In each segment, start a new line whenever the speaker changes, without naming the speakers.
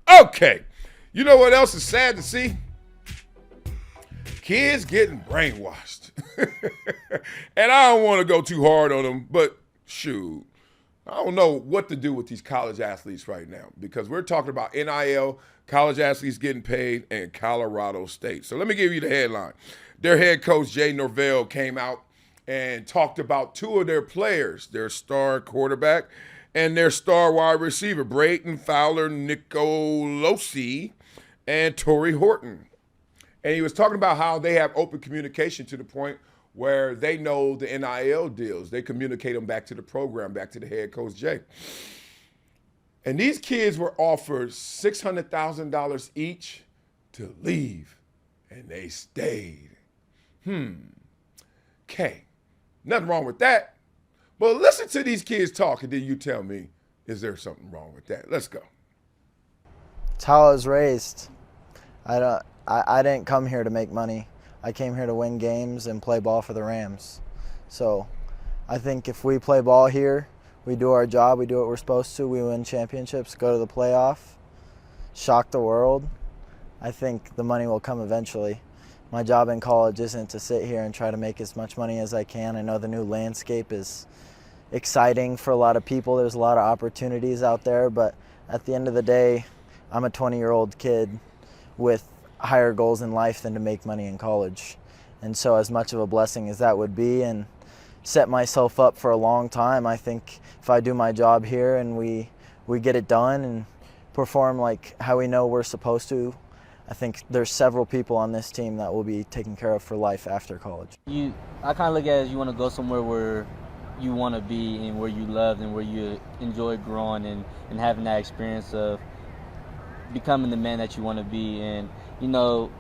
Okay. You know what else is sad to see? Kids getting brainwashed. And I don't want to go too hard on them, but shoot, I don't know what to do with these college athletes right now because we're talking about NIL, college athletes getting paid, and Colorado State. So let me give you the headline. Their head coach, Jay Norvell, came out and talked about two of their players, their star quarterback and their star wide receiver, Braden Fowler Nicolosi and Torrey Horton. And he was talking about how they have open communication to the point where they know the NIL deals. They communicate them back to the program, back to the head coach, Jay. And these kids were offered $600,000 each to leave, and they stayed. Okay, nothing wrong with that. But listen to these kids talk, and then you tell me, is there something wrong with that? Let's go.
It's how I was raised. I didn't come here to make money. I came here to win games and play ball for the Rams. So I think if we play ball here, we do our job, we do what we're supposed to, we win championships, go to the playoff, shock the world, I think the money will come eventually. My job in college isn't to sit here and try to make as much money as I can. I know the new landscape is exciting for a lot of people. There's a lot of opportunities out there, but at the end of the day, I'm a 20-year-old kid with higher goals in life than to make money in college. And so as much of a blessing as that would be and set myself up for a long time, I think if I do my job here and we get it done and perform like how we know we're supposed to, I think there's several people on this team that will be taken care of for life after college.
I kind of look at it as you want to go somewhere where you want to be and where you love and where you enjoy growing and having that experience of becoming the man that you want to be. And you know,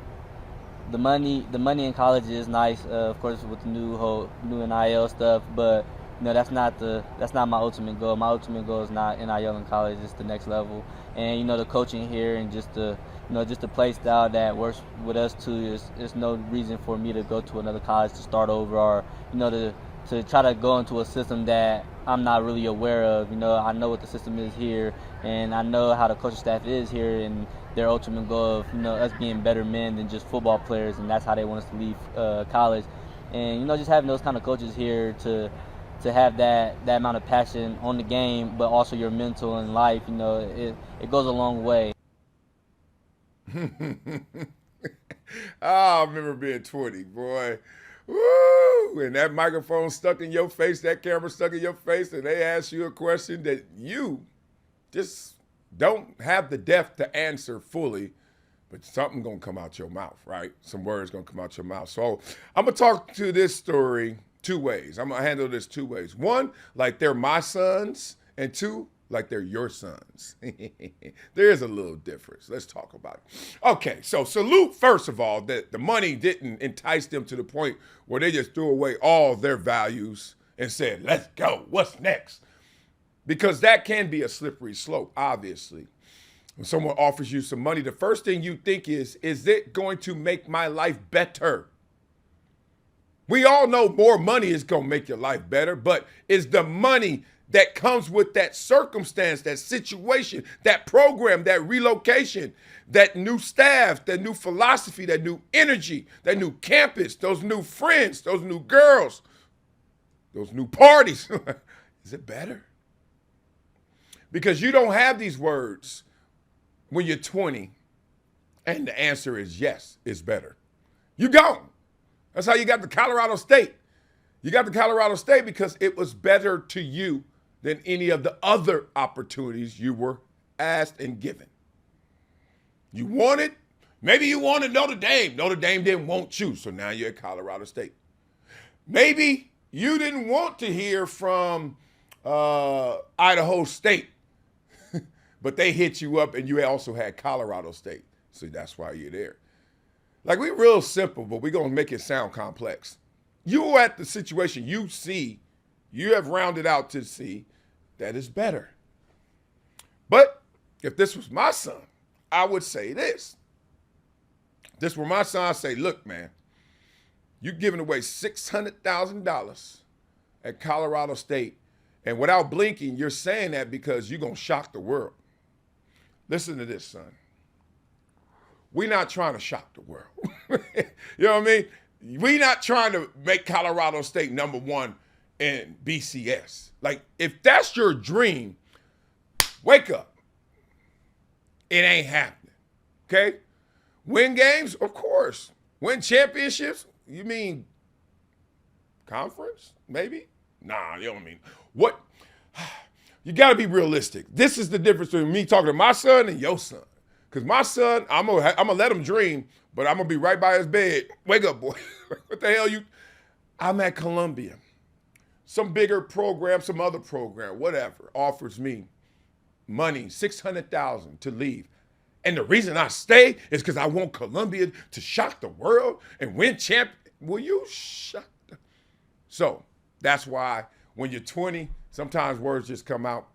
the money in college is nice, of course, with the new NIL stuff. But you know, that's not my ultimate goal. My ultimate goal is not NIL in college; it's the next level. And you know, the coaching here and just the play style that works with us too is no reason for me to go to another college to start over, or you know, to try to go into a system that I'm not really aware of. You know, I know what the system is here, and I know how the coaching staff is here, and their ultimate goal of, you know, us being better men than just football players, and that's how they want us to leave college. And you know, just having those kind of coaches here to have that amount of passion on the game, but also your mental and life, you know, it goes a long way.
I remember being 20, boy. Woo! And that microphone stuck in your face, that camera stuck in your face, and they ask you a question that you just don't have the depth to answer fully, but something gonna come out your mouth, right? Some words gonna come out your mouth. So I'm gonna talk to this story two ways. I'm gonna handle this two ways. One, like they're my sons, and two, like they're your sons. There is a little difference. Let's talk about it. Okay, so salute, first of all, that the money didn't entice them to the point where they just threw away all their values and said, let's go, what's next? Because that can be a slippery slope, obviously. When someone offers you some money, the first thing you think is it going to make my life better? We all know more money is going to make your life better, but is the money that comes with that circumstance, that situation, that program, that relocation, that new staff, that new philosophy, that new energy, that new campus, those new friends, those new girls, those new parties, is it better? Because you don't have these words when you're 20 and the answer is yes, it's better. You don't. That's how you got to Colorado State. You got to Colorado State because it was better to you than any of the other opportunities you were asked and given. You wanted, maybe you wanted Notre Dame. Notre Dame didn't want you, so now you're at Colorado State. Maybe you didn't want to hear from Idaho State, but they hit you up and you also had Colorado State. So that's why you're there. Like, we're real simple, but we're going to make it sound complex. You're at the situation you see, you have rounded out to see that is better. But if this was my son, I would say this. If this were my son, I'd say, look, man, you're giving away $600,000 at Colorado State, and without blinking, you're saying that because you're going to shock the world. listen to this, son. We're not trying to shock the world. You know what I mean? We're not trying to make Colorado State #1 in BCS. Like, if that's your dream, wake up. It ain't happening. Okay? Win games? Of course. Win championships? You mean conference? Maybe? Nah, you don't mean. What? You got to be realistic. This is the difference between me talking to my son and your son. Because my son, I'm gonna let him dream, but I'm going to be right by his bed. Wake up, boy. What the hell you? I'm at Columbia. Some bigger program, some other program, whatever, offers me money, $600,000 to leave. And the reason I stay is because I want Columbia to shock the world and win champ. Will you shut the... So that's why when you're 20, sometimes words just come out.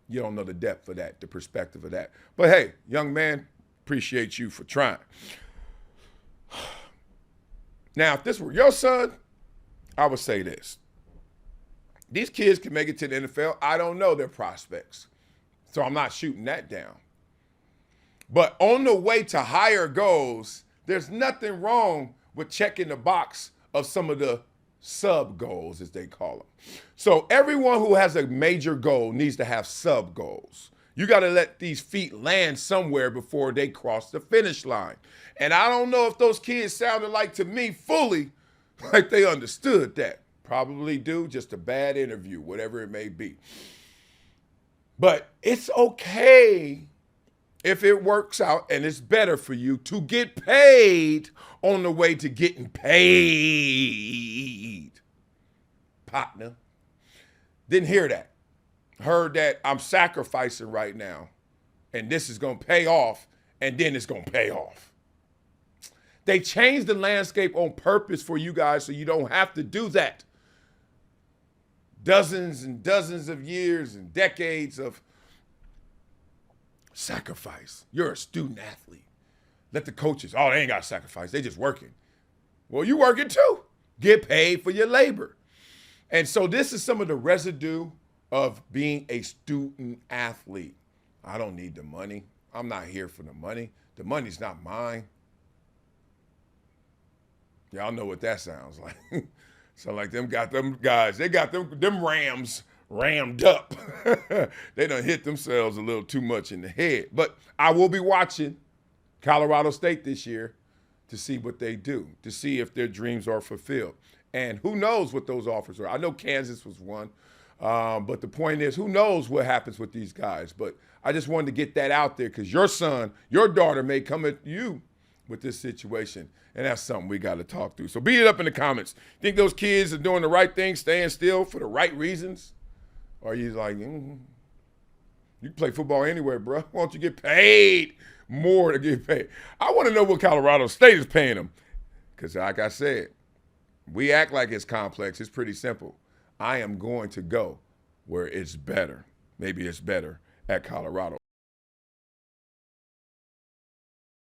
You don't know the depth of that, the perspective of that. But hey, young man, appreciate you for trying. Now, if this were your son, I would say this. These kids can make it to the NFL. I don't know their prospects, so I'm not shooting that down. But on the way to higher goals, there's nothing wrong with checking the box of some of the sub goals, as they call them. So everyone who has a major goal needs to have sub goals. You got to let these feet land somewhere before they cross the finish line. And I don't know if those kids sounded like to me fully like they understood that. Probably do, just a bad interview, whatever it may be. But it's okay if it works out and it's better for you to get paid on the way to getting paid. Partner. Didn't hear that. Heard that I'm sacrificing right now and this is going to pay off and then it's going to pay off. They changed the landscape on purpose for you guys so you don't have to do that. Dozens and dozens of years and decades of sacrifice. You're a student athlete. Let the coaches, oh, they ain't got to sacrifice. They just working. Well, you working too. Get paid for your labor. And so this is some of the residue of being a student athlete. I don't need the money. I'm not here for the money. The money's not mine. Y'all know what that sounds like. So like them got them guys, they got them Rams rammed up. They done hit themselves a little too much in the head. But I will be watching Colorado State this year to see what they do, to see if their dreams are fulfilled. And who knows what those offers are. I know Kansas was one, but the point is, who knows what happens with these guys. But I just wanted to get that out there because your son, your daughter may come at you with this situation. And that's something we got to talk through. So beat it up in the comments. Think those kids are doing the right thing, staying still for the right reasons? Or are you like, you can play football anywhere, bro. Why don't you get paid more to get paid? I want to know what Colorado State is paying them. Because like I said, we act like it's complex. It's pretty simple. I am going to go where it's better. Maybe it's better at Colorado.